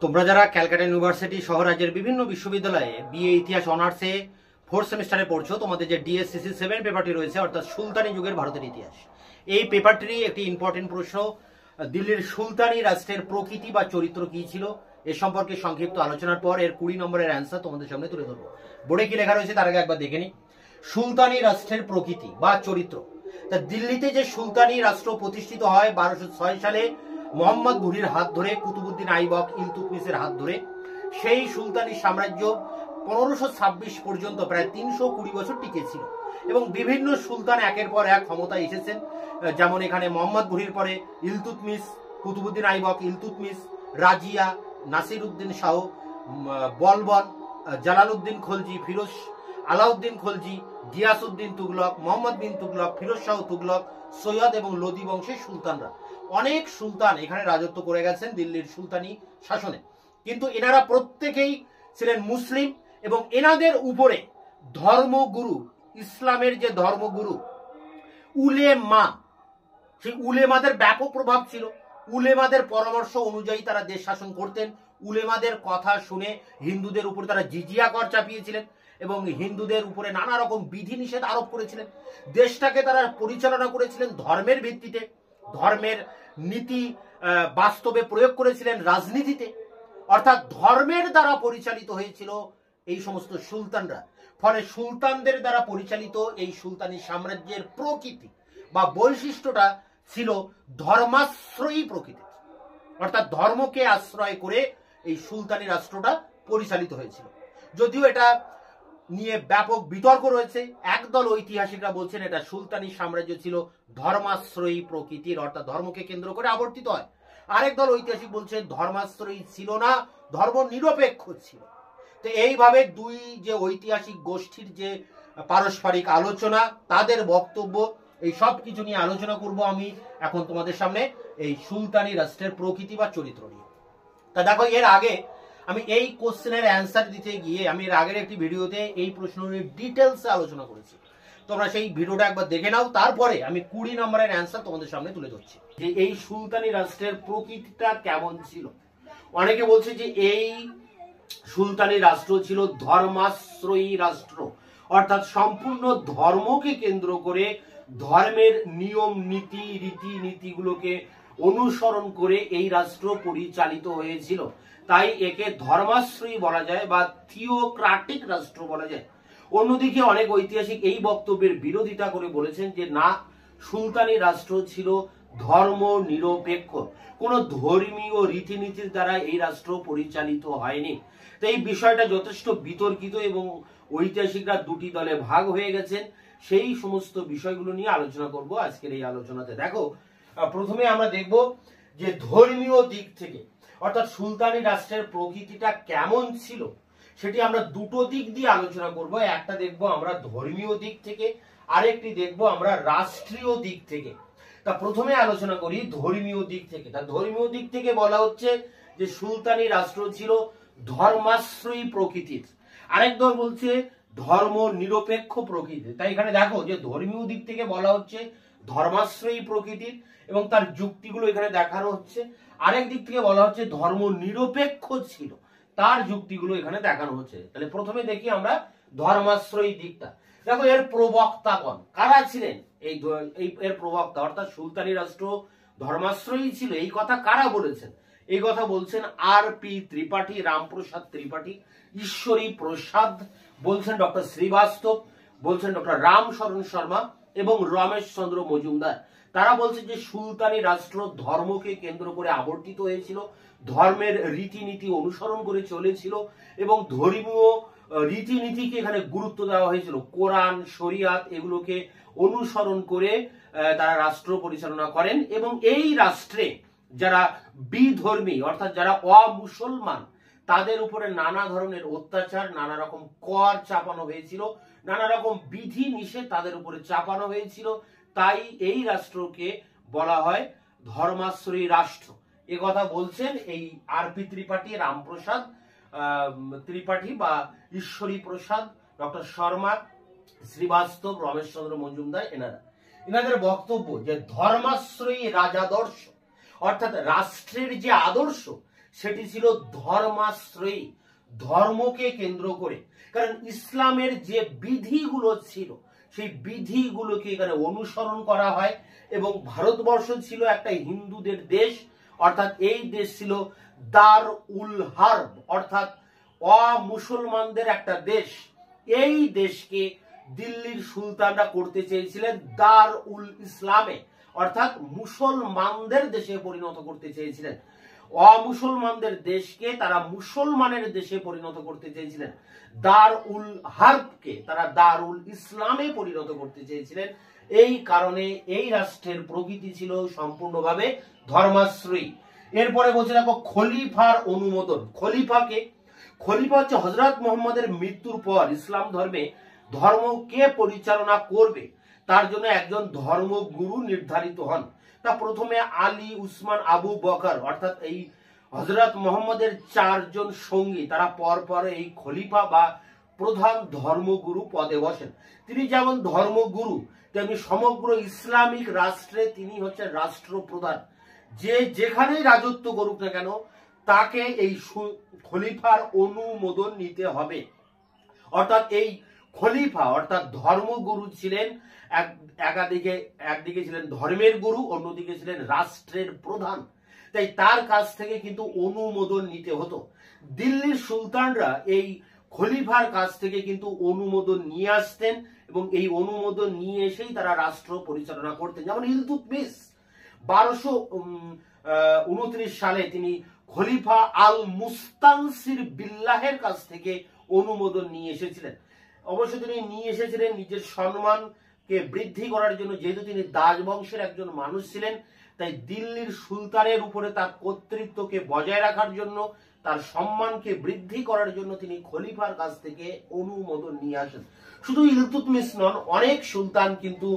তোমরা যারা ক্যালকাটা ইউনিভার্সিটি সহ রাজ্যের বিভিন্ন বিশ্ববিদ্যালয়ে বিএ ইতিহাস অনার্সে 4th সেমিস্টারে পড়ছো, তোমাদের যে ডিএসসিসি 7 পেপারটি রয়েছে অর্থাৎ সুলতানি যুগের ভারতের ইতিহাস, এই পেপারটিরই একটি ইম্পর্টেন্ট প্রশ্ন, দিল্লির সুলতানি রাষ্ট্রের প্রকৃতি বা চরিত্র কি ছিল এ সম্পর্কে সংক্ষিপ্ত আলোচনার পর এর 20 নম্বরের অ্যান্সার তোমাদের সামনে তুলে ধরবো। বোর্ডে কি লেখা রয়েছে তার আগে একবার দেখে নি। সুলতানি রাষ্ট্রের প্রকৃতি বা চরিত্র। তা দিল্লিতে যে সুলতানি রাষ্ট্র প্রতিষ্ঠিত হয় 1206 সালে মোহাম্মদ ঘুরির হাত ধরে, কুতুবুদ্দিন আইবক ইলতুৎমিশের হাত ধরে, সেই সুলতানি সাম্রাজ্য 1526 পর্যন্ত প্রায় 320 বছর টিকে ছিল এবং বিভিন্ন সুলতান একের পর এক ক্ষমতায় এসেছেন। যেমন এখানে মোহাম্মদ ঘুরির পরে ইলতুৎমিশ, কুতুবুদ্দিন আইবক ইলতুৎমিশ, রাজিয়া, নাসির উদ্দিন শাহ, বলবন, জালালউদ্দিন খলজি, ফিরোজ আলাউদ্দিন খলজি, গিয়াসউদ্দিন তুগলক, মোহাম্মদ বিন তুগলক, ফিরোজ শাহ তুগলক, সৈয়দ এবং লোদি বংশের সুলতানরা, অনেক সুলতান এখানে রাজত্ব করে গেছেন দিল্লির সুলতানি শাসনে। কিন্তু এনারা প্রত্যেকেই ছিলেন মুসলিম এবং এনাদের উপরে ধর্মগুরু, ইসলামের যে ধর্মগুরু উলেমা, সেই উলেমাদের ব্যাপক প্রভাব ছিল। উলেমাদের পরামর্শ অনুযায়ী তারা দেশ শাসন করতেন। উলেমাদের কথা শুনে হিন্দুদের উপরে তারা জিজিয়া কর চাপিয়েছিলেন এবং হিন্দুদের উপরে নানা রকম বিধিনিষেধ আরোপ করেছিলেন। দেশটাকে তারা পরিচালনা করেছিলেন ধর্মের ভিত্তিতে, ধর্মের নীতি বাস্তবে প্রয়োগ করেছিলেন রাজনীতিতে, অর্থাৎ ধর্মের দ্বারা পরিচালিত হয়েছিল এই সমস্ত সুলতানরা। ফলে সুলতানদের দ্বারা পরিচালিত এই সুলতানি সাম্রাজ্যের প্রকৃতি বা বৈশিষ্ট্যটা ছিল ধর্মাশ্রয়ী প্রকৃতি, অর্থাৎ ধর্মকে আশ্রয় করে এই সুলতানি রাষ্ট্রটা পরিচালিত হয়েছিল। যদিও এটা নিয়ে ব্যাপক বিতর্ক রয়েছে। একদল ঐতিহাসিকরা বলছেন এটা সুলতানি সাম্রাজ্য ছিল ধর্মাশ্রয়ী প্রকৃতির, অর্থাৎ ধর্মকে কেন্দ্র করে আবর্তিত হয়। আরেক দল ঐতিহাসিক বলছেন ধর্মাশ্রয়ী ছিল না, ধর্ম নিরপেক্ষ ছিল। তো এইভাবে দুই যে ঐতিহাসিক গোষ্ঠীর যে পারস্পরিক আলোচনা, তাদের বক্তব্য, এই সব কিছু নিয়ে আলোচনা করব আমি এখন তোমাদের সামনে এই সুলতানি রাষ্ট্রের প্রকৃতি বা চরিত্র নিয়ে। তা দেখো, এর আগে আমি এই কোশ্চেনের অ্যান্সার দিতে গিয়ে আমি এর আগের একটি ভিডিওতে এই প্রশ্ন নিয়ে ডিটেলসে আলোচনা করেছি। তোমরা সেই ভিডিওটা একবার দেখে নাও, তারপরে আমি 20 নম্বরের অ্যান্সার তোমাদের সামনে তুলে ধরছি যে এই সুলতানি রাষ্ট্রের প্রকৃতিটা কেমন ছিল। অনেকে বলছে যে এই সুলতানি রাষ্ট্র ছিল ধর্মাশ্রয়ী রাষ্ট্র, অর্থাৎ সম্পূর্ণ ধর্মকে কেন্দ্র করে, ধর্মের নিয়ম নীতি রীতিনীতিগুলোকে অনুসরণ করে এই রাষ্ট্র পরিচালিত হয়েছিল। তাই একে ধর্মাশ্রয়ী বলা যায় বা থিওক্রাটিক রাষ্ট্র বলা যায়। অন্যদিকে অনেক ঐতিহাসিক এই বক্তব্যের বিরোধিতা করে বলেছেন যে না, সুলতানি রাষ্ট্র ছিল ধর্ম নিরপেক্ষ, কোন ধর্মীয় রীতিনীতির দ্বারা এই রাষ্ট্র পরিচালিত হয়নি। তো এই বিষয়টা যথেষ্ট বিতর্কিত এবং ঐতিহাসিকরা দুটি দলে ভাগ হয়ে গেছেন। সেই সমস্ত বিষয়গুলো নিয়ে আলোচনা করব আজকের এই আলোচনাতে। দেখো, প্রথমে আমরা দেখব যে ধর্মীয় দিক থেকে, অর্থাৎ সুলতানি রাষ্ট্রের প্রকৃতিটা কেমন ছিল সেটি আমরা দুটো দিক দিয়ে আলোচনা করব। একটা দেখব আমরা ধর্মীয় দিক থেকে, আরেকটি দেখব আমরা রাষ্ট্রীয় দিক থেকে। তা প্রথমে আলোচনা করি ধর্মীয় দিক থেকে। তা ধর্মীয় দিক থেকে বলা হচ্ছে যে সুলতানি রাষ্ট্র ছিল ধর্মাশ্রয়ী প্রকৃতির, আরেক দল বলছে ধর্ম নিরপেক্ষ প্রকৃতির। তাই এখানে দেখো যে ধর্মীয় দিক থেকে বলা হচ্ছে ধর্মাশ্রয়ী প্রকৃতির এবং তার যুক্তিগুলো এখানে দেখানো হচ্ছে। আরেক দিক থেকে বলা হচ্ছে ধর্ম নিরপেক্ষ ছিল, তার যুক্তিগুলো এখানে দেখানো হচ্ছে। তাহলে প্রথমে দেখি আমরা ধর্মাশ্রয়ী দিকটা। দেখো, এর প্রবক্তাগণ কারা ছিলেন? এর প্রবক্তা, অর্থাৎ সুলতানি রাষ্ট্র ধর্মাশ্রয়ী ছিল, এই কথা কারা বলেছেন? এই কথা বলছেন আর.পি. ত্রিপাঠী, রামপ্রসাদ ত্রিপাঠী, ঈশ্বরী প্রসাদ, বলছেন ডক্টর শ্রীবাস্তব, বলছেন ডক্টর রামশরণ শর্মা এবং রমেশ চন্দ্র মজুমদার। তারা বলছে যে সুলতানি রাষ্ট্র ধর্মকে কেন্দ্র করে আবর্তিত হয়েছিল, ধর্মের রীতিনীতি অনুসরণ করে চলেছিল এবং ধর্মীয় রীতিনীতিকে এখানে গুরুত্ব দেওয়া হয়েছিল। কোরআন, শরিয়াত এগুলোকে অনুসরণ করে তারা রাষ্ট্র পরিচালনা করেন এবং এই রাষ্ট্রে যারা বিধর্মী, অর্থাৎ যারা অমুসলমান, তাদের উপরে নানা ধরনের অত্যাচার, নানা রকম কর চাপানো হয়েছিল, নানা রকম বিধি নিষেধ তাদের উপরে চাপানো হয়েছিল। তাই এই রাষ্ট্রকে বলা হয় ধর্মাশ্রয়ী রাষ্ট্র। এ কথা বলছেন এই আর.পি. ত্রিপাঠী, রামপ্রসাদ ত্রিপাঠী বা ঈশ্বরী প্রসাদ, ডক্টর শর্মা, শ্রীবাস্তব, রমেশ চন্দ্র মজুমদার। এনাদের বক্তব্য যে ধর্মাশ্রয়ী রাজাদর্শ, অর্থাৎ রাষ্ট্রের যে আদর্শ সেটি ছিল ধর্মাশ্রয়ী, ধর্মকে কেন্দ্র করে। কারণ ইসলামের যে বিধিগুলো ছিল সেই বিধিগুলোকে এখানে অনুসরণ করা হয়। এবং ভারতবর্ষ ছিল একটা হিন্দুদের দেশ, অর্থাৎ এই দেশ ছিল দার উল হার্ব, অর্থাৎ অমুসলমানদের একটা দেশ। এই দেশকে দিল্লির সুলতানরা করতে চেয়েছিলেন দার উল ইসলামে, অর্থাৎ মুসলমানদের দেশে পরিণত করতে চেয়েছিলেন। অমুসলমানদের দেশকে তারা মুসলমানের দেশে পরিণত করতে চেয়েছিলেন, দার উল হার্বকে তারা দারুল ইসলামে পরিণত করতে চেয়েছিলেন। এই কারণে এই রাষ্ট্রের প্রকৃতি ছিল সম্পূর্ণভাবে ধর্মাশ্রয়ী। এরপরে বলছে দেখো খলিফার অনুমোদন। খলিফাকে, খলিফা হচ্ছে হযরত মুহাম্মদের মৃত্যুর পর ইসলাম ধর্মে ধর্মকে পরিচালনা করবে তার জন্য একজন ধর্মগুরু নির্ধারিত হন। তা প্রথমে আলী, উসমান, আবু বকর, অর্থাৎ এই হযরত মুহাম্মদের চারজন সঙ্গী তারা পরপর এই খলিফা বা প্রধান ধর্মগুরু পদে বসেন। তিনি যেমন ধর্মগুরু তেমনি সমগ্র ইসলামিক রাষ্ট্রে তিনি হচ্ছেন রাষ্ট্রপ্রধান। যে যেখানেই রাজত্ব করুক না কেন তাকে এই খলিফার অনুমোদন নিতে হবে। অর্থাৎ এই খলিফা অর্থাৎ ধর্মগুরু ছিলেন একদিকে ছিলেন ধর্মের গুরু, অন্যদিকে ছিলেন রাষ্ট্রের প্রধান। তাই তার কাছ থেকে কিন্তু অনুমোদন নিতে হতো। দিল্লির সুলতানরা এই খলিফার কাছ থেকে কিন্তু অনুমোদন নিয়ে আসতেন এবং এই অনুমোদন নিয়ে এসেই তারা রাষ্ট্র পরিচালনা করতেন। যেমন ইলতুৎমিশ 1229 সালে তিনি খলিফা আল মুস্তানসির বিল্লাহের কাছ থেকে অনুমোদন নিয়ে এসেছিলেন। অবশ্য তিনি নিয়ে এসেছিলেন নিজের সম্মানকে বৃদ্ধি করার জন্য, যেহেতু তিনি দাস বংশের একজন মানুষ ছিলেন। তাই দিল্লির সুলতানের উপরে তার কর্তৃত্বকে বজায় রাখার জন্য, তার সম্মানকে বৃদ্ধি করার জন্য তিনি খলিফার কাছ থেকে অনুমোদন নিয়ে আসেন। শুধু ইলতুৎমিশ নন, অনেক সুলতান কিন্তু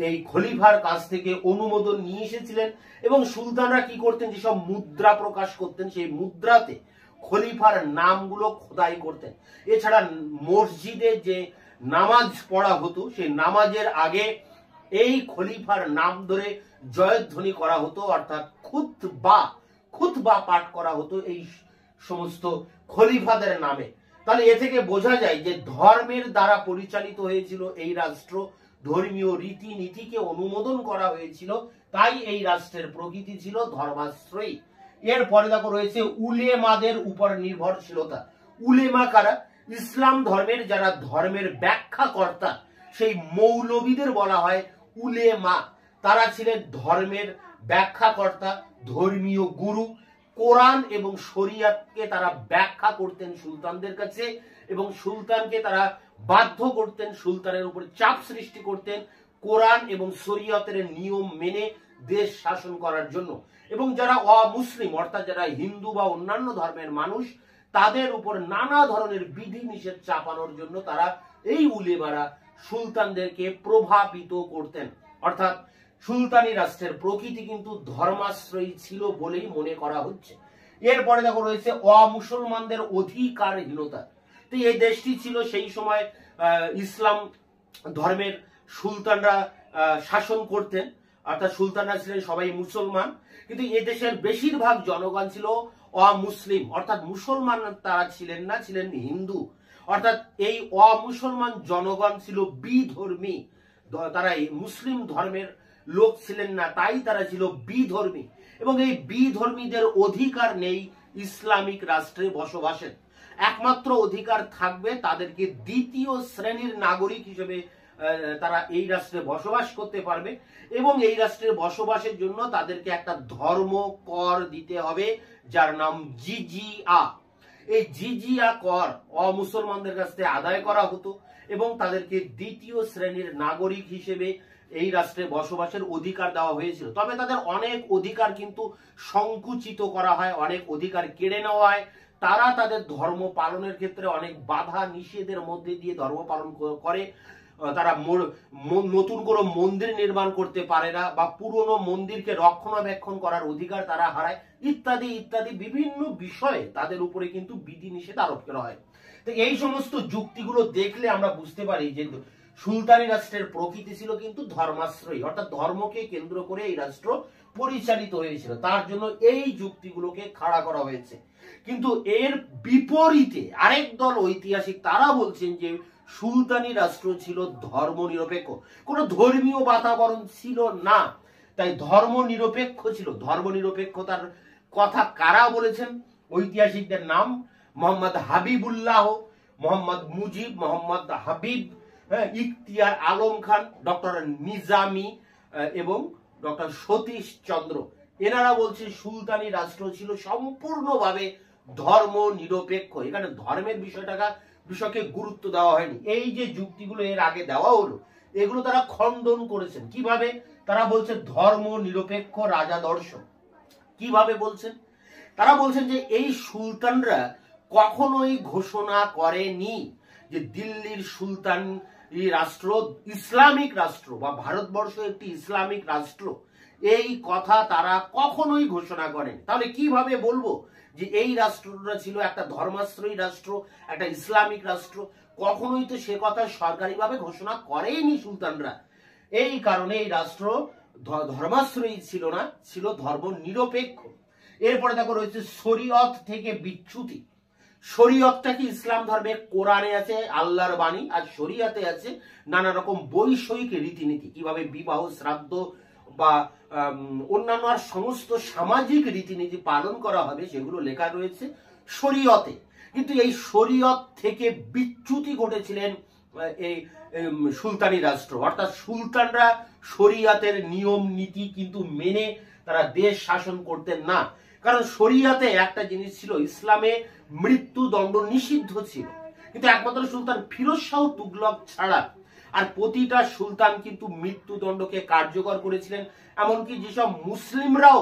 এই খলিফার কাছ থেকে অনুমোদন নিয়ে এসেছিলেন। এবং সুলতানরা কি করতেন, যেসব মুদ্রা প্রকাশ করতেন সেই মুদ্রাতে খলিফার নামগুলো খোদাই করতেন। এছাড়া মসজিদে যে নামাজ পড়া হতো সেই নামাজের আগে এই খলিফার নাম ধরে জয়ধ্বনি করা হতো, অর্থাৎ খুতবা পাঠ করা হতো এই সমস্ত খলিফাদের নামে। তাহলে এ থেকে বোঝা যায় যে ধর্মের দ্বারা পরিচালিত হয়েছিল এই রাষ্ট্র, ধর্মীয় রীতিনীতিকে অনুমোদন করা হয়েছিল, তাই এই রাষ্ট্রের প্রকৃতি ছিল ধর্মাশ্রয়ী। এরপরে দেখো রয়েছে উলেমাদের উপর নির্ভরশীলতা। উলেমা কারা? ইসলাম ধর্মের যারা ধর্মের ব্যাখ্যাকর্তা, সেই মৌলবীদের বলা হয় উলেমা। তারা ছিলেন ধর্মের ব্যাখ্যাকর্তা, ধর্মীয় গুরু। কোরআন এবং শরিয়াতকে তারা ব্যাখ্যা করতেন সুলতানদের কাছে এবং সুলতানকে তারা বাধ্য করতেন, সুলতানের উপর চাপ সৃষ্টি করতেন কোরআন এবং শরিয়তের নিয়ম মেনে দেশ শাসন করার জন্য। এবং যারা অমুসলিম অর্থাৎ যারা হিন্দু বা অন্যান্য ধর্মের মানুষ, তাদের উপর নানা ধরনের বিধি নিষেধ চাপানোর জন্য তারা এই উলেমারা সুলতানদেরকে প্রভাবিত করতেন। অর্থাৎ সুলতানি রাষ্ট্রের প্রকৃতি কিন্তু ধর্মাশ্রয়ী ছিল বলেই মনে করা হচ্ছে। এরপরে দেখো রয়েছে অমুসলমানদের অধিকারহীনতা। তো এই দেশটি ছিল সেই সময় ইসলাম ধর্মের সুলতানরা শাসন করতেন, অর্থাৎ সুলতানরা ছিলেন সবাই মুসলমান, কিন্তু এ দেশের বেশিরভাগ জনগণ ছিল অমুসলিম, অর্থাৎ মুসলমান তারা ছিলেন না, ছিলেন হিন্দু। অর্থাৎ এই অমুসলমান জনগণ ছিল বিধর্মী, তারা এই মুসলিম ধর্মের লোক ছিলেন না, তাই তারা ছিল বিধর্মী। এবং এই বিধর্মীদের অধিকার নেই ইসলামিক রাষ্ট্রে বসবাসের। একমাত্র অধিকার থাকবে তাদেরকে দ্বিতীয় শ্রেণীর নাগরিক হিসেবে তারা এই রাষ্ট্রে বসবাস করতে পারবে এবং এই রাষ্ট্রে বসবাসের জন্য তাদেরকে একটা ধর্ম কর দিতে হবে যার নাম জিজিয়া। এই জিজিয়া কর অমুসলমানদের কাছ থেকে আদায় করা হতো এবং তাদেরকে দ্বিতীয় শ্রেণীর নাগরিক হিসেবে এই রাষ্ট্রে বসবাসের অধিকার দেওয়া হয়েছিল। তবে তাদের অনেক অধিকার কিন্তু সংকুচিত করা হয়, অনেক অধিকার কেড়ে নেওয়া হয়। তারা তাদের ধর্ম পালনের ক্ষেত্রে অনেক বাধা নিষেধের মধ্যে দিয়ে ধর্ম পালন করে। তারা নতুন কোনো মন্দির নির্মাণ করতে পারে না বা পুরনো মন্দিরকে রক্ষণাবেক্ষণ করার অধিকার তারা হারায়, ইত্যাদি ইত্যাদি বিভিন্ন বিষয়ে তাদের উপরে কিন্তু বিধি নিষেধ আরোপ করা হয়। তো এই সমস্ত যুক্তিগুলো দেখলে আমরা বুঝতে পারি যে সুলতানি রাষ্ট্রের প্রকৃতি ছিল কিন্তু ধর্মাশ্রয়ী, অর্থাৎ ধর্মকে কেন্দ্র করে এই রাষ্ট্র পরিচালিত হয়েছিল, তার জন্য এই যুক্তিগুলোকে খাড়া করা হয়েছে। কিন্তু এর বিপরীতে আরেক দল ঐতিহাসিক তারা বলছেন যে সুলতানি রাষ্ট্র ছিল ধর্মনিরপেক্ষ, কোনো ধর্মীয় বাতাবরণ ছিল না, তাই ধর্মনিরপেক্ষ ছিল। ধর্মনিরপেক্ষতার কথা কারা বলেছেন? ঐতিহাসিকদের নাম মোহাম্মদ হাবিবুল্লাহ, মোহাম্মদ মুজিব, মোহাম্মদ হাবিব, ইখতিয়ার আলম খান, ডক্টর নিজামি এবং ডক্টর সতীশ চন্দ্র। এনারা বলছে সুলতানি রাষ্ট্র ছিল সম্পূর্ণভাবে ধর্ম নিরপেক্ষ। এখানে ধর্মের বিষয়কে গুরুত্ব দেওয়া হয়নি। এই যে যুক্তিগুলো এর আগে দেওয়া হলো এগুলো তারা খণ্ডন করেছেন। কিভাবে? তারা বলছে ধর্ম নিরপেক্ষ রাজাদর্শ। কিভাবে বলছেন? তারা বলছেন যে এই সুলতানরা কখনোই ঘোষণা করেনি যে দিল্লির সুলতান রাষ্ট্র ইসলামিক রাষ্ট্র বা ভারতবর্ষ একটি ইসলামিক রাষ্ট্র, এই কথা তারা কখনোই ঘোষণা করেন। তাহলে কিভাবে বলবো যে এই রাষ্ট্রটা ছিল একটা ধর্মাশ্রয়ী রাষ্ট্র, একটা ইসলামিক রাষ্ট্র? কখনোই তো সে কথা সরকারিভাবে ঘোষণা করেনি সুলতানরা। এই কারণে এই রাষ্ট্র ধর্মাশ্রয়ী ছিল না, ছিল ধর্ম নিরপেক্ষ। এরপরে দেখো রয়েছে শরীয়ত থেকে বিচ্যুতি। শরীয়তটা কি ইসলাম ধর্মে কোরআনে আছে আল্লাহর বাণী, আর শরীয়তে আছে নানা রকম বৈষয়িক রীতিনীতি, কিভাবে বিবাহ, শ্রাদ্ধ বা অন্যান্য আর সমস্ত সামাজিক রীতিনীতি পালন করা হবে সেগুলো লেখা রয়েছে শরীয়তে। কিন্তু এই শরীয়ত থেকে বিচ্যুতি ঘটেছিলেন এই সুলতানি রাষ্ট্র, অর্থাৎ সুলতানরা শরীয়তের নিয়ম নীতি কিন্তু মেনে তারা দেশ শাসন করতেন না। কারণ শরীয়তে একটা জিনিস ছিল, ইসলামে মৃত্যুদণ্ড নিষিদ্ধ ছিল, কিন্তু একমাত্র সুলতান ফিরোজ শাহ তুগলক ছাড়া আর প্রতিটা সুলতান কিন্তু মৃত্যুদণ্ডকে কার্যকর করেছিলেন। এমনকি যেসব মুসলিমরাও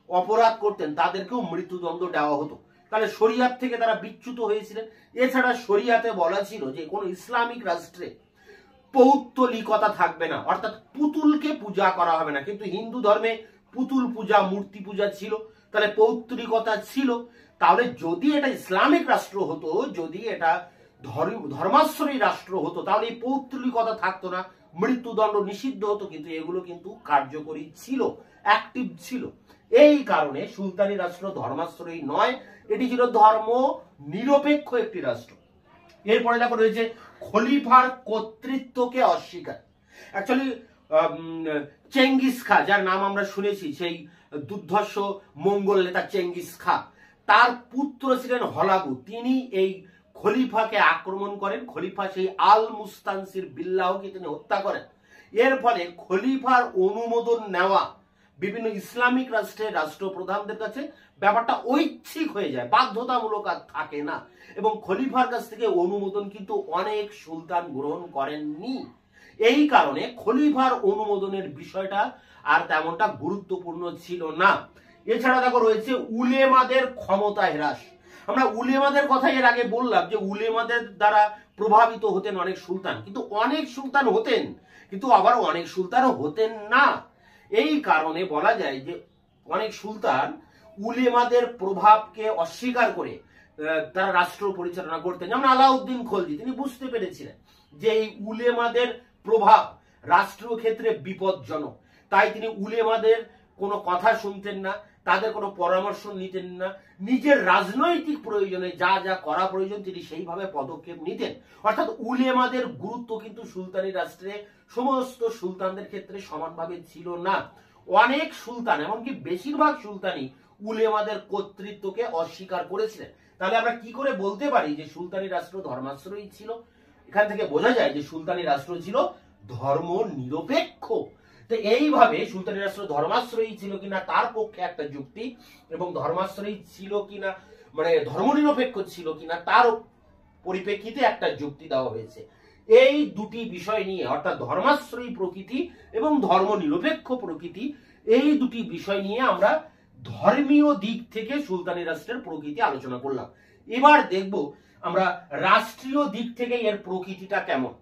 অপরাধ করতেন তাদেরকেও মৃত্যুদণ্ড দেওয়া হতো। তাহলে শরিয়াত থেকে তারা বিচ্যুত হয়েছিলেন। এছাড়া শরিয়াতে বলা ছিল যে কোন ইসলামিক রাষ্ট্রে পৌত্তলিকতা থাকবে না, অর্থাৎ পুতুলকে পূজা করা হবে না। কিন্তু হিন্দু ধর্মে পুতুল পূজা, মূর্তি পূজা ছিল, তাহলে পৌত্তলিকতা ছিল। তাহলে যদি এটা ইসলামিক রাষ্ট্র হতো, যদি এটা ধর্মাশ্রয়ী রাষ্ট্র হতো, তাহলে এই পৌত্তলিকতা থাকতো না, মৃত্যুদণ্ড নিষিদ্ধ হতো। কিন্তু এগুলো কিন্তু কার্যকরী ছিল, অ্যাক্টিভ ছিল। এই কারণে সুলতানি রাষ্ট্র ধর্মাশ্রয়ী নয়, এটি ছিল ধর্ম নিরপেক্ষ একটি রাষ্ট্র। এরপরে দেখো রয়েছে খলিফার কর্তৃত্বকে অস্বীকার। অ্যাকচুয়ালি চেঙ্গিস খা, যার নাম আমরা শুনেছি, সেই দুর্ধর্ষ মঙ্গল নেতা চেঙ্গিস খা, তার পুত্র ছিলেন হলাগু। তিনি এই খলিফাকে আক্রমণ করেন। খলিফা সেই আল মুস্তানসির বিল্লাহকে তিনি হত্যা করেন। এর ফলে খলিফার অনুমোদন নেওয়া বিভিন্ন ইসলামিক রাষ্ট্রের রাষ্ট্রপ্রধানদের কাছে ব্যাপারটা ঐচ্ছিক হয়ে যায়, বাধ্যতামূলক আর থাকে না। এবং খলিফার কাছ থেকে অনুমোদন কিন্তু অনেক সুলতান গ্রহণ করেননি। এই কারণে খলিফার অনুমোদনের বিষয়টা আর তেমনটা গুরুত্বপূর্ণ ছিল না। এছাড়া দেখো রয়েছে উলেমাদের ক্ষমতা হ্রাস। আমরা উলেমাদের কথা এর আগে বললাম যে উলেমাদের দ্বারা প্রভাবিত হতেন অনেক সুলতান, কিন্তু অনেক সুলতান হতেন, কিন্তু আবার অনেক সুলতানও হতেন না। এই কারণে বলা যায় যে অনেক সুলতান উলেমাদের প্রভাবকে অস্বীকার করে তারা রাষ্ট্র পরিচালনা করতেন। যেমন আলাউদ্দিন খলজি, তিনি বুঝতে পেরেছিলেন যে এই উলেমাদের প্রভাব রাষ্ট্রীয় ক্ষেত্রে বিপজ্জনক, তাই তিনি উলেমাদের কোনো কথা শুনতেন না, তাদের কোনো পরামর্শ নিতেন না। নিজের রাজনৈতিক প্রয়োজনে যা যা করা প্রয়োজন তিনি সেইভাবে পদক্ষেপ নিতেন। অর্থাৎ উলেমাদের গুরুত্ব কিন্তু সুলতানি রাষ্ট্রে সমস্ত সুলতানদের ক্ষেত্রে সমানভাবে ছিল না। অনেক সুলতান, এমনকি বেশিরভাগ সুলতানই উলেমাদের কর্তৃত্বকে অস্বীকার করেছিলেন। তাহলে আমরা কি করে বলতে পারি যে সুলতানি রাষ্ট্র ধর্মাশ্রয়ী ছিল? এখান থেকে বোঝা যায় যে সুলতানি রাষ্ট্র ছিল ধর্ম নিরপেক্ষ। তো এইভাবে সুলতানি রাষ্ট্র ধর্মাশ্রয়ী ছিল কিনা তার পক্ষে একটা যুক্তি, এবং ধর্মাশ্রয়ী ছিল কিনা মানে ধর্মনিরপেক্ষ ছিল কিনা তার পরিপ্রেক্ষিতে একটা যুক্তি দেওয়া হয়েছে। এই দুটি বিষয় নিয়ে, অর্থাৎ ধর্মাশ্রয়ী প্রকৃতি এবং ধর্মনিরপেক্ষ প্রকৃতি, এই দুটি বিষয় নিয়ে আমরা ধর্মীয় দিক থেকে সুলতানি রাষ্ট্রের প্রকৃতি আলোচনা করলাম। এবার দেখব আমরা রাষ্ট্রীয় দিক থেকে এর প্রকৃতিটা কেমন।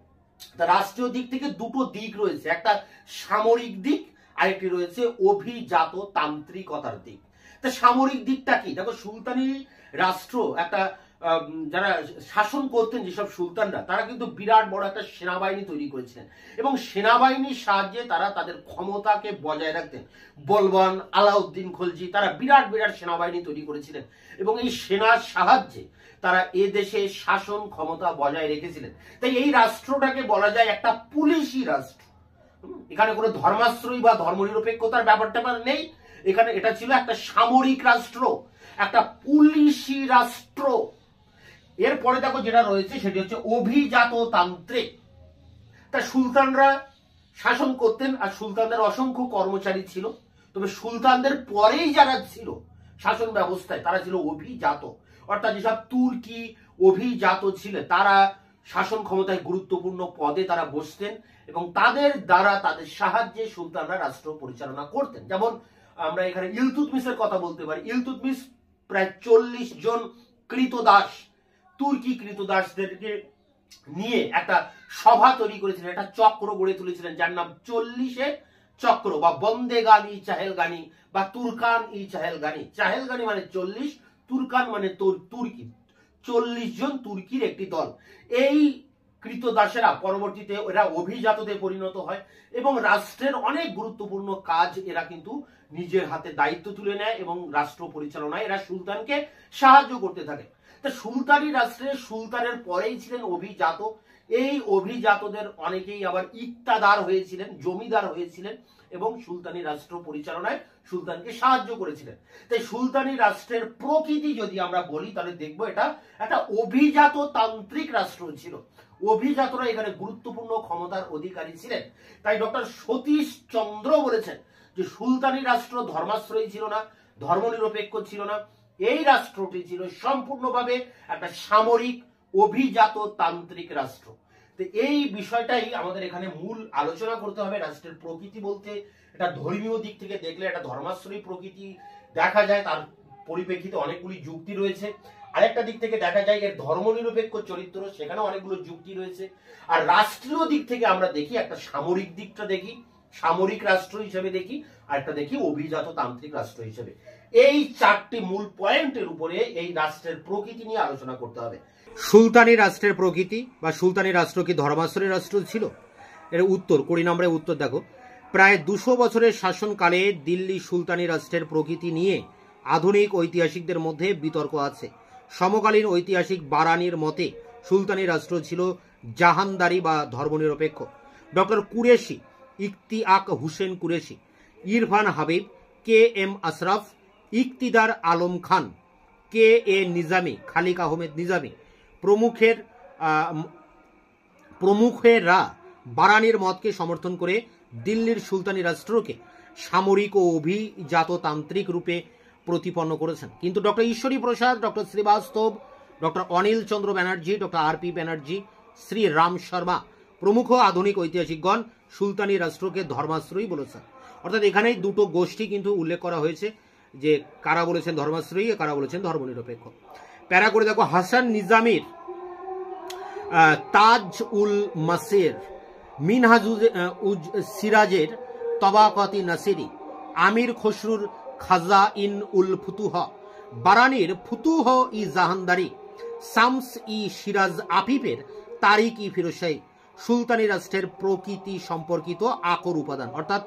রাষ্ট্রীয় দিক থেকে দুটো দিক রয়েছে, একটা সামরিক দিক, আরেকটি রয়েছে অভিজাত তান্ত্রিকতার দিক। তা সামরিক দিকটা কি? দেখো, সুলতানি রাষ্ট্র একটা যারা শাসন করতেন যেসব সুলতানরা, তারা কিন্তু বিরাট বড় একটা সেনাবাহিনী তৈরি করেছিলেন এবং সেনাবাহিনীর সাহায্যে তারা তাদের ক্ষমতাকে বজায় রাখতেন। বলবান, আলাউদ্দিন খলজি, তারা বিরাট বিরাট সেনাবাহিনী তৈরি করেছিলেন এবং এই সেনার সাহায্যে তারা এ দেশে শাসন ক্ষমতা বজায় রেখেছিলেন। তাই এই রাষ্ট্রটাকে বলা যায় একটা পুলিশি রাষ্ট্র। এখানে কোনো ধর্মাশ্রয়ী বা ধর্মনিরপেক্ষতার ব্যাপারটা নেই। এখানে এটা ছিল একটা সামরিক রাষ্ট্র, একটা পুলিশি রাষ্ট্র। এরপরে দেখো যেটা রয়েছে সেটি হচ্ছে অভিজাততান্ত্রিক। তা সুলতানরা শাসন করতেন আর সুলতানদের অসংখ্য কর্মচারী ছিল, তবে সুলতানদের পরেই যারা ছিল শাসন ব্যবস্থায় তারা ছিল অভিজাত, অর্থাৎ যেসব তুর্কি অভিজাত ছিল তারা শাসন ক্ষমতায় গুরুত্বপূর্ণ পদে তারা বসতেন এবং তাদের দ্বারা তাদের সাহায্যে সুলতানরা রাষ্ট্র পরিচালনা করতেন। যেমন আমরা এখানে ইলতুৎমিশের কথা বলতে পারি। ইলতুৎমিশ প্রায় 40 জন কৃতদাস, তুর্কি কৃতদাসদেরকে নিয়ে একটা সভা তৈরি করেছিলেন, একটা চক্র গড়ে তুলেছিলেন যার নাম 40 চক্র বা বন্দেগান ই চাহেলগানি বা তুর্কান ই চাহেলগানি। চাহেলগানি মানে 40, তুর্কান মানে তুর্কি, 40 জন তুর্কির একটি দল। এই কৃতদাসেরা পরবর্তীতে এরা অভিজাততে পরিণত হয় এবং রাষ্ট্রের অনেক গুরুত্বপূর্ণ কাজ এরা কিন্তু নিজের হাতে দায়িত্ব তুলে নেয় এবং রাষ্ট্র পরিচালনায় এরা সুলতানকে সাহায্য করতে থাকে। তা সুলতানি রাষ্ট্রে সুলতানের পরেই ছিলেন অভিজাত। এই অভিজাতদের অনেকেই আবার ইক্তাদার হয়েছিলেন, জমিদার হয়েছিলেন এবং সুলতানি রাষ্ট্র পরিচালনায় সুলতানকে সাহায্য করেছিলেন। তাই সুলতানি রাষ্ট্রের প্রকৃতি যদি আমরা বলি তাহলে দেখবো এটা একটা অভিজাত তান্ত্রিক রাষ্ট্র ছিল। অভিজাতরা এখানে গুরুত্বপূর্ণ ক্ষমতার অধিকারী ছিলেন। তাই ডক্টর সতীশ চন্দ্র বলেছেন যে সুলতানি রাষ্ট্র ধর্মাশ্রয়ী ছিল না, ধর্মনিরপেক্ষ ছিল না। এই রাষ্ট্রটি ছিল সম্পূর্ণভাবে একটা সামরিক অভিজাত তান্ত্রিক রাষ্ট্র। তো এই বিষয়টাই আমাদের এখানে মূল আলোচনা করতে হবে। রাষ্ট্রের প্রকৃতি বলতে এটা ধর্মীয় দিক থেকে দেখলে একটা ধর্মাশ্রয়ী প্রকৃতি দেখা যায়, তার পরিপ্রেক্ষিতে অনেকগুলি যুক্তি রয়েছে। আরেকটা দিক থেকে দেখা যায় এর ধর্মনিরপেক্ষ চরিত্র, সেখানে অনেকগুলো যুক্তি রয়েছে। আর রাষ্ট্রীয় দিক থেকে আমরা দেখি একটা সামরিক দিকটা দেখি, সামরিক রাষ্ট্র হিসেবে দেখি, আর একটা দেখি অভিজাত তান্ত্রিক রাষ্ট্র হিসেবে। এই 4টি মূল পয়েন্টের উপরে এই রাষ্ট্রের প্রকৃতি নিয়ে আলোচনা করতে হবে। সুলতানি রাষ্ট্রের প্রকৃতি বা সুলতানি রাষ্ট্র কি ধর্মাশ্রয়ী রাষ্ট্র ছিল? এর উত্তর 20 নম্বরের উত্তর দেখো। প্রায় 200 বছরের শাসনকালে দিল্লি সুলতানি রাষ্ট্রের প্রকৃতি নিয়ে আধুনিক ঐতিহাসিকদের মধ্যে বিতর্ক আছে। সমকালীন ঐতিহাসিক বারানির মতে সুলতানি রাষ্ট্র ছিল জাহানদারি বা ধর্মনিরপেক্ষ। Doctor Qureshi, Ishtiaq Husain Qureshi, Irfan Habib, K M Ashraf, Iqtidar Alam Khan, K A Nizami, Khaliq Ahmed Nizami প্রমুখেরা বারানির মতকে সমর্থন করে দিল্লির সুলতানি রাষ্ট্রকে সামরিক ও অভিজাততান্ত্রিক রূপে প্রতিপন্ন করেছেন। কিন্তু ডক্টর ঈশ্বরী প্রসাদ, ডক্টর শ্রীবাস্তব, ডক্টর অনিল চন্দ্র ব্যানার্জি, ডক্টর আর.পি. ব্যানার্জি, শ্রী রাম শর্মা প্রমুখ আধুনিক ঐতিহাসিকগণ সুলতানি রাষ্ট্রকে ধর্মাশ্রয়ী বলেছেন। অর্থাৎ এখানেই দুটো গোষ্ঠী কিন্তু উল্লেখ করা হয়েছে, যে কারা বলেছেন ধর্মাশ্রয়ী, কারা বলেছেন ধর্মনিরপেক্ষ। প্যারা করে দেখো, হাসান নিজামির তাজ উল মাসির, মিনহাজ সিরাজের তবাকাতি নাসিরি, আমির খসরুর খাজা ইন উল ফুতুহ, বারানির ফুতুহ ই জাহানদারি, শামস ই সিরাজ আফিফের তারিক ই ফিরোজশাহী সুলতানি রাষ্ট্রের প্রকৃতি সম্পর্কিত আকর উপাদান। অর্থাৎ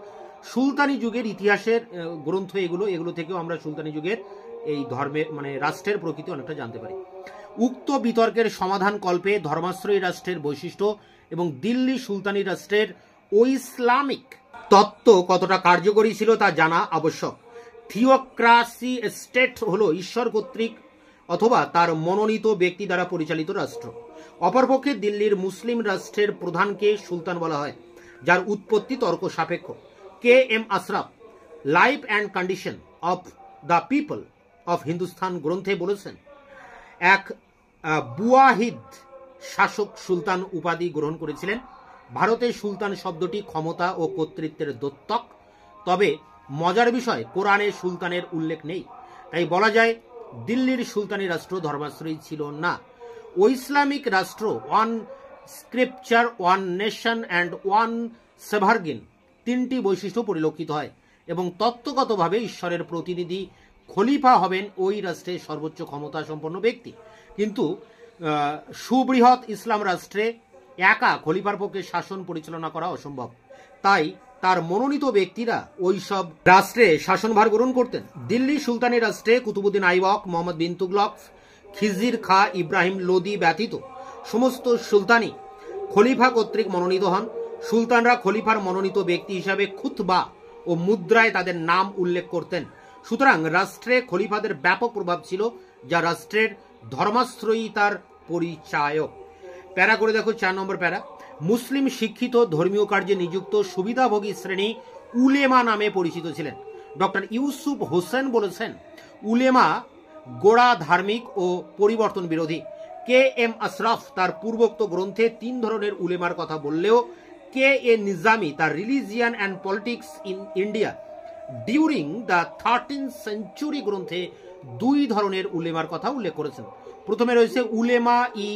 সুলতানি যুগের ইতিহাসের গ্রন্থ এগুলো থেকেও আমরা সুলতানি যুগের এই ধর্মের মানে রাষ্ট্রের প্রকৃতি অনেকটা জানতে পারি। উক্ত বিতর্কের সমাধান কল্পে ধর্মাশ্রয়ী রাষ্ট্রের বৈশিষ্ট্য এবং দিল্লি সুলতানি রাষ্ট্রের ইসলামিক তত্ত্ব কতটা কার্যকরী ছিল তা জানা আবশ্যক। থিওক্রাসি স্টেট হলো ঈশ্বর কর্তৃক অথবা তার মনোনীত ব্যক্তি দ্বারা পরিচালিত রাষ্ট্র। অপরপক্ষে দিল্লির মুসলিম রাষ্ট্রের প্রধানকে সুলতান বলা হয়, যার উৎপত্তি তর্ক সাপেক্ষ। K M Ashraf life and condition of the people of Hindustan গ্রন্থে বলেছেন, এক বুয়াহিদ শাসক সুলতান উপাধি গ্রহণ করেছিলেন। ভারতের সুলতান শব্দটি ক্ষমতা ও কর্তৃত্বের দ্যোতক, তবে মজার বিষয় কোরআনে সুলতানের উল্লেখ নেই। তাই বলা যায় দিল্লির সুলতানি রাষ্ট্র ধর্মাশ্রয়ী ছিল না। ও ইসলামিক রাষ্ট্র, one scripture, one nation and one sovereign, 3টি বৈশিষ্ট্য পরিলক্ষিত হয় এবং তত্ত্বগতভাবে ঈশ্বরের প্রতিনিধি খলিফা হবেন ওই রাষ্ট্রের সর্বোচ্চ ক্ষমতা সম্পন্ন ব্যক্তি। কিন্তু সুবৃহৎ ইসলাম রাষ্ট্রে একা খলিফার পক্ষে শাসন পরিচালনা করা অসম্ভব। তাই তার মনোনীত ব্যক্তিরা ওইসব রাষ্ট্রে শাসনভার গ্রহণ করতেন। দিল্লি সুলতানি রাষ্ট্রে কুতুবুদ্দিন আইবক, মোহাম্মদ বিন তুগলক, খিজির খা, ইব্রাহিম লোদি ব্যতীত সমস্ত সুলতানি খলিফা কর্তৃক মনোনীত হন। সুলতানরা খলিফার মনোনীত ব্যক্তি হিসাবে খুতবা ও মুদ্রায় তাদের নাম উল্লেখ করতেন। সুতরাং রাষ্ট্রে খলিফাদের ব্যাপক প্রভাব ছিল, যা রাষ্ট্রের ধর্মাশ্রয়িতার পরিচায়ক। প্যারা করে দেখো 4 নম্বর প্যারা। মুসলিম শিক্ষিত ধর্মীয় কার্যে নিযুক্ত সুবিধাভোগী শ্রেণী উলেমা নামে পরিচিত ছিলেন। ডক্টর ইউসুফ হোসেন বলেছেন, উলেমা গোড়া ধার্মিক ও পরিবর্তন বিরোধী। কে এম আশরাফ তার পূর্বোক্ত গ্রন্থে 3 ধরনের উলেমার কথা বললেও কে এ নিজামি তার religion and politics in India during the 13th century গ্রন্থে 2 ধরনের উলেমার কথা উল্লেখ করেছেন। প্রথমে রয়েছে উলেমা ই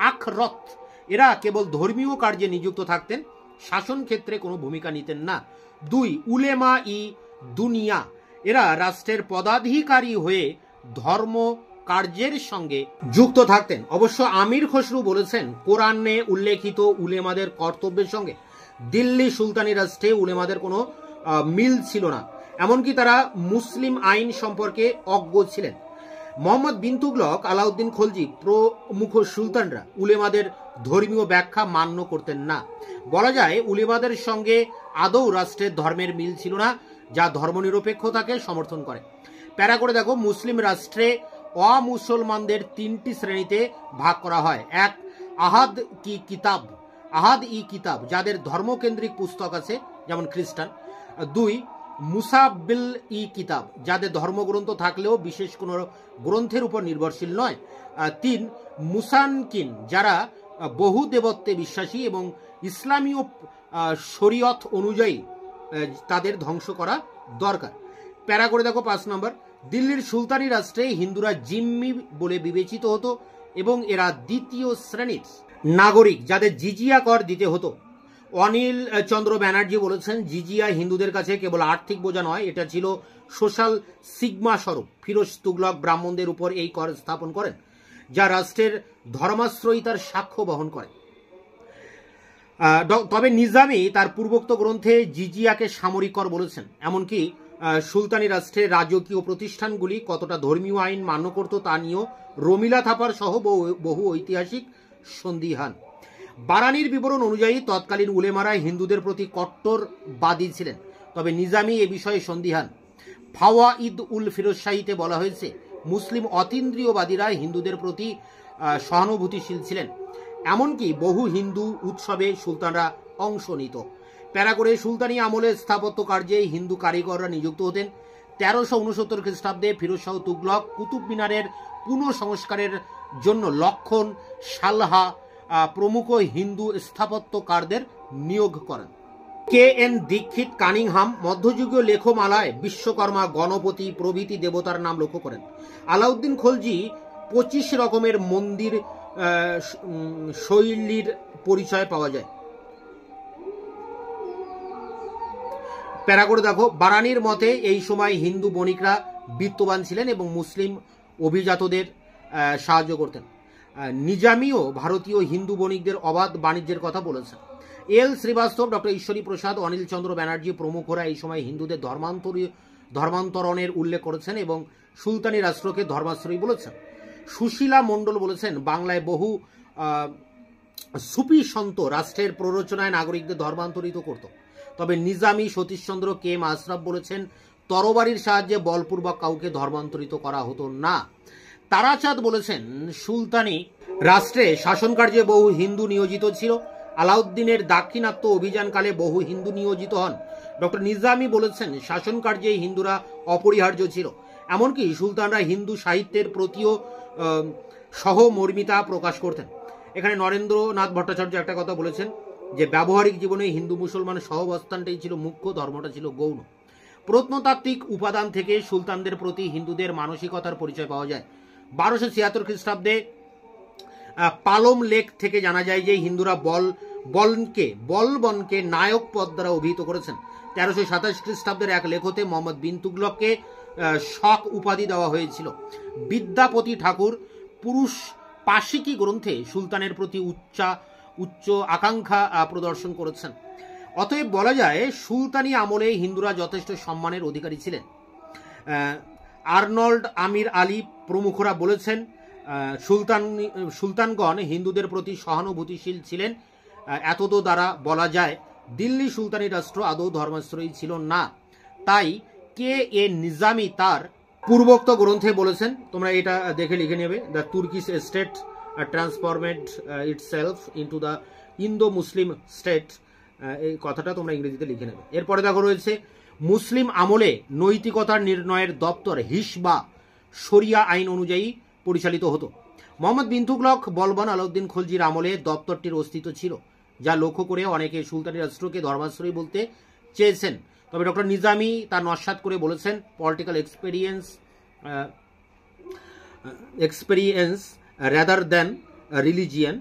আখরত। এরা কেবল ধর্মীয় কার্যে নিযুক্ত থাকতেন, শাসন ক্ষেত্রে কোনো ভূমিকা নিতেন না। 2 উলেমা ই দুনিয়া। এরা রাষ্ট্রের পদাধিকারী হয়ে ধর্ম কার্যের সঙ্গে যুক্ত থাকতেন। অবশ্য আমির খসরু বলেছেন, কোরআনে উল্লেখিত উলেমাদের কর্তব্যের সঙ্গে দিল্লি সুলতানি রাষ্ট্রে উলেমাদের কোনো মিল ছিল না, এমনকি তারা মুসলিম আইন সম্পর্কে অজ্ঞ ছিলেন। মোহাম্মদ বিন তুগলক, আলাউদ্দিন খলজি প্রমুখ সুলতানরা উলেমাদের ধর্মীয় ব্যাখ্যা মান্য করতেন না। বলা যায় উলেমাদের সঙ্গে আদৌ রাষ্ট্রের ধর্মের মিল ছিল না, যা ধর্মনিরপেক্ষতাকে সমর্থন করে। প্যারা করে দেখো, মুসলিম রাষ্ট্রে অমুসলমানদের 3টি শ্রেণীতে ভাগ করা হয়। 1 আহাদ ই কিতাব, যাদের ধর্মকেন্দ্রিক পুস্তক আছে, যেমন খ্রিস্টান। 2 মুসাবিল ই কিতাব, যাদের ধর্মগ্রন্থ থাকলেও বিশেষ কোনো গ্রন্থের উপর নির্ভরশীল নয়। 3 মুসানকিন, যারা বহু দেবত্বে বিশ্বাসী এবং ইসলামীয় শরীয়ত অনুযায়ী তাদের ধ্বংস করা দরকার। প্যারা করে দেখো 5 নম্বর। দিল্লির সুলতানি রাষ্ট্রে হিন্দুরা জিম্মি বলে বিবেচিত হতো এবং এরা দ্বিতীয় শ্রেণীর নাগরিক, যাদের জিজিয়া কর দিতে হতো। অনিল চন্দ্র ব্যানার্জি বলেছেন, জিজিয়া হিন্দুদের কাছে কেবল আর্থিক বোঝা নয়, এটা ছিল সোশ্যাল সিগমা স্বরূপ। ফিরোজ তুগলক ব্রাহ্মণদের উপর এই কর স্থাপন করেন, যা রাষ্ট্রের ধর্মাশ্রয়িতার সাক্ষ্য বহন করে। তবে নিজামি তার পূর্বোক্ত গ্রন্থে জিজিয়াকে সামরিক কর বলেছেন। এমনকি সুলতানি রাষ্ট্রের রাজকীয় প্রতিষ্ঠানগুলি কতটা ধর্মীয় আইন মান্য করত তা নিয়েও রমিলা থাপার সহ বহু ঐতিহাসিক সন্দিহান। বারানির বিবরণ অনুযায়ী তৎকালীন উলেমারা হিন্দুদের প্রতি কট্টরবাদী ছিলেন, তবে নিজামি এ বিষয়ে সন্দিহান। ফাওয়াইদ উল ফিরোজ শাহীতে বলা হয়েছে, মুসলিম অতীন্দ্রিয়বাদীরা হিন্দুদের প্রতি সহানুভূতিশীল ছিলেন, এমনকি বহু হিন্দু উৎসবে সুলতানরা অংশ নিত। প্যারা করে, সুলতানি আমলে স্থাপত্য কার্যে হিন্দু কারিগররা নিযুক্ত হতেন। 1369 খ্রিস্টাব্দে ফিরোজ শাহ তুগলক কুতুব মিনারের পুনঃসংস্কারের জন্য লক্ষণ, সালহা প্রমুখ হিন্দু স্থাপত্যকারদের নিয়োগ করেন। কে এন দীক্ষিত কানিংহাম মধ্যযুগীয় লেখমালায় বিশ্বকর্মা, গণপতি প্রভৃতি দেবতার নাম লক্ষ্য করেন। আলাউদ্দিন খলজি 25 রকমের মন্দির শৈলীর পরিচয় পাওয়া যায়। প্যারা করে দেখো, বারানির মতে এই সময় হিন্দু বণিকরা বিত্তবান ছিলেন এবং মুসলিম অভিজাতদের সাহায্য করতেন। নিজামিও ভারতীয় হিন্দু বণিকদের অবাধ বাণিজ্যের কথা বলেছেন। এল শ্রীবাস্তব, ডক্টর ঈশ্বরী প্রসাদ, অনিল চন্দ্র ব্যানার্জি প্রমুখরা এই সময় হিন্দুদের ধর্মান্তরণের উল্লেখ করেছেন এবং সুলতানি রাষ্ট্রকে ধর্মাশ্রয়ী বলেছেন। সুশীলা মণ্ডল বলেছেন, বাংলায় বহু সুফি সন্ত রাষ্ট্রের প্ররোচনায় নাগরিকদের ধর্মান্তরিত করত। তবে নিজামি, সতীশচন্দ্র, কে এম আশরাফ বলেছেন, তরবারির সাহায্যে বলপূর্বক কাউকে ধর্মান্তরিত করা হতো না। তারাচাঁদ বলেছেন, সুলতানি রাষ্ট্রে শাসন কার্যে বহু হিন্দু নিয়োজিত ছিল। আলাউদ্দিনের দাক্ষিণাত্য অভিযানকালে বহু হিন্দু নিয়োজিত হন। ডক্টর নিজামি বলেছেন, শাসন কার্যে হিন্দুরা অপরিহার্য ছিল, এমনকি সুলতানরা হিন্দু সাহিত্যের প্রতিও সহমর্মিতা প্রকাশ করতেন। এখানে নরেন্দ্রনাথ ভট্টাচার্য একটা কথা বলেছেন যে ব্যবহারিক জীবনে হিন্দু মুসলমান সহাবস্থানটাই ছিল মুখ্য, ধর্মটা ছিল গৌণ। প্রত্নতাত্ত্বিক উপাদান থেকে সুলতানদের প্রতি হিন্দুদের মানসিকতার পরিচয় পাওয়া যায়। 1276 খ্রিস্টাব্দে পালম লেক থেকে জানা যায় যে হিন্দুরা বলবনকে নায়ক পদ দ্বারা অভিহিত করেছেন। 1327 খ্রিস্টাব্দের এক লেখতে মোহাম্মদ বিন তুগলককে শক উপাধি দেওয়া হয়েছিল। বিদ্যাপতি ঠাকুর পুরুষ পাশিকি গ্রন্থে সুলতানের প্রতি উচ্চ আকাঙ্ক্ষা প্রদর্শন করেছেন। অতএব বলা যায় সুলতানি আমলে হিন্দুরা যথেষ্ট সম্মানের অধিকারী ছিলেন। আর্নল্ড আমির আলী প্রমুখরা বলেছেন সুলতানগণ হিন্দুদের প্রতি সহানুভূতিশীল ছিলেন। এতদ দ্বারা বলা যায় দিল্লি সুলতানি রাষ্ট্র আদৌ ধর্মাশ্রয়ী ছিল না। তাই কে এ নিজামি তার পূর্বোক্ত গ্রন্থে বলেছেন, তোমরা এটা দেখে লিখে নেবে, the Turkish state transformed itself into the Indo Muslim state. এই কথাটা তোমরা ইংরেজিতে লিখে নেবে। এরপরে দেখো রয়েছে মুসলিম আমলে নৈতিকতার নির্ণয়ের দপ্তর হিসবা শরিয়া আইন অনুযায়ী পরিচালিত হতো। মোহাম্মদ বিন তুগলক, বলবান আলাউদ্দিন খলজির আমলে দপ্তরটির অস্তিত্ব ছিল, যা লক্ষ্য করে অনেকে সুলতানি রাষ্ট্রকে ধর্মাশ্রয়ী বলতে চেয়েছেন। তবে ডক্টর নিজামি তার নস্যাৎ করে বলেছেন political experience rather than religion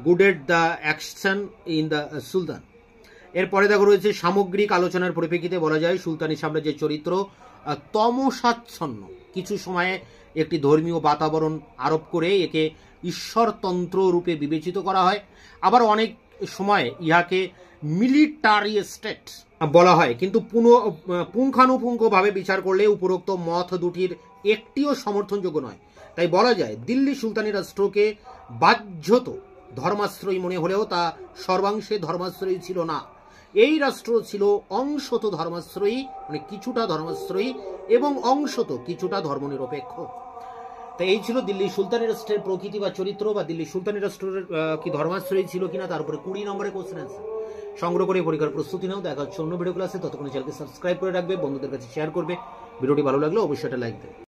guided the action in the sultan. এরপরে দেখো রয়েছে সামগ্রিক আলোচনার পরিপ্রেক্ষিতে বলা যায় সুলতানি সাম্রাজ্যের চরিত্র তমসাচ্ছন্ন। কিছু সময়ে একটি ধর্মীয় বাতাবরণ আরোপ করে একে ঈশ্বরতন্ত্র রূপে বিবেচিত করা হয়, আবার অনেক সময় ইহাকে মিলিটারি স্টেট বলা হয়। কিন্তু পুঙ্খানুপুঙ্খভাবে বিচার করলে উপরোক্ত মত দুটির একটিও সমর্থনযোগ্য নয়। তাই বলা যায় দিল্লি সুলতানি রাষ্ট্রকে বাহ্যত ধর্মাশ্রয়ী মনে হলেও তা সর্বাংশে ধর্মাশ্রয়ী ছিল না। এই রাষ্ট্র ছিল অংশত ধর্মাশ্রয়ী, মানে কিছুটা ধর্মাশ্রয়ী, এবং অংশত কিছুটা ধর্মনিরপেক্ষ। তাই এই ছিল দিল্লি সুলতানি রাষ্ট্রের প্রকৃতি বা চরিত্র, বা দিল্লি সুলতানি রাষ্ট্রের কি ধর্মাশ্রয়ী ছিল কিনা তার উপরে 20 নম্বরের কোশ্চেন অ্যান্সার সংগ্রহ করে পরীক্ষার প্রস্তুতি নাও। দেখা হচ্ছে অন্য ভিডিও ক্লাসে। ততক্ষণ চ্যানেলকে সাবস্ক্রাইব করে রাখবে, বন্ধুদের কাছে শেয়ার করবে। ভিডিওটি ভালো লাগলে অবশ্যই একটা লাইক দেবে।